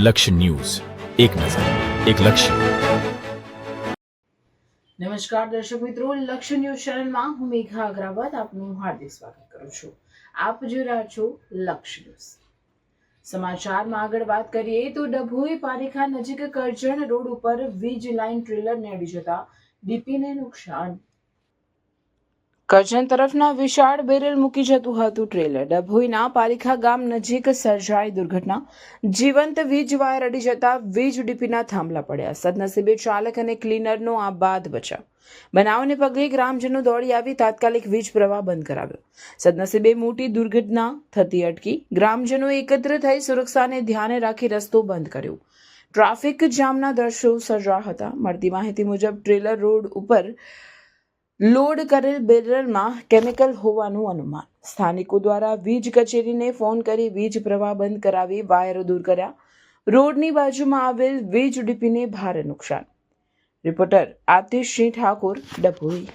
લક્ષ્ય ન્યૂઝ, એક નજર, એક લક્ષ્ય. નમસ્કાર દર્શક મિત્રો, લક્ષ્ય ન્યૂઝ ચેનલમાં હું મેઘા અગ્રવાલ આપનું હાર્દિક સ્વાગત કરું છું. આપ જોઈ રહ્યા છો લક્ષ્ય ન્યૂઝ. સમાચારમાં આગળ વાત કરીએ તો ડભોઈ પારેખા નજીક કરજણ રોડ ઉપર વીજ લાઇન ટ્રેલરને અડી જતા ડીપીને નુકસાન. કરજણ તરફના વિશાળ બેરલ મૂકી જતું હતું ટ્રેલર. ડભોઈના પારેખા ગામ નજીક સર્જાઈ દુર્ઘટના. જીવંત વીજ વાયર અડી જતા વીજ ડીપીના થાંભલા પડ્યા. સદનસીબે ચાલક અને ક્લીનરનો આ બાદ બચાવ. બનાવને પગલે ગ્રામજનો દોડી આવી તાત્કાલિક વીજ પ્રવાહ બંધ કરાવ્યો. સદનસીબે મોટી દુર્ઘટના થતી અટકી. ગ્રામજનો એકત્ર થઈ સુરક્ષાને ધ્યાને રાખી રસ્તો બંધ કર્યો. ટ્રાફિક જામના દ્રશ્યો સર્જાયા હતા. મળતી માહિતી મુજબ ટ્રેલર રોડ ઉપર લોડ કરેલ બેરલમાં કેમિકલ હોવાનું અનુમાન. સ્થાનિકો દ્વારા વીજ કચેરીને ફોન કરી વીજ પ્રવાહ બંધ કરાવી વાયરો દૂર કર્યા. રોડની બાજુમાં આવેલ વીજ ડીપીને ભારે નુકસાન. રિપોર્ટર આતિશસિંહ ઠાકોર, ડભોઈ.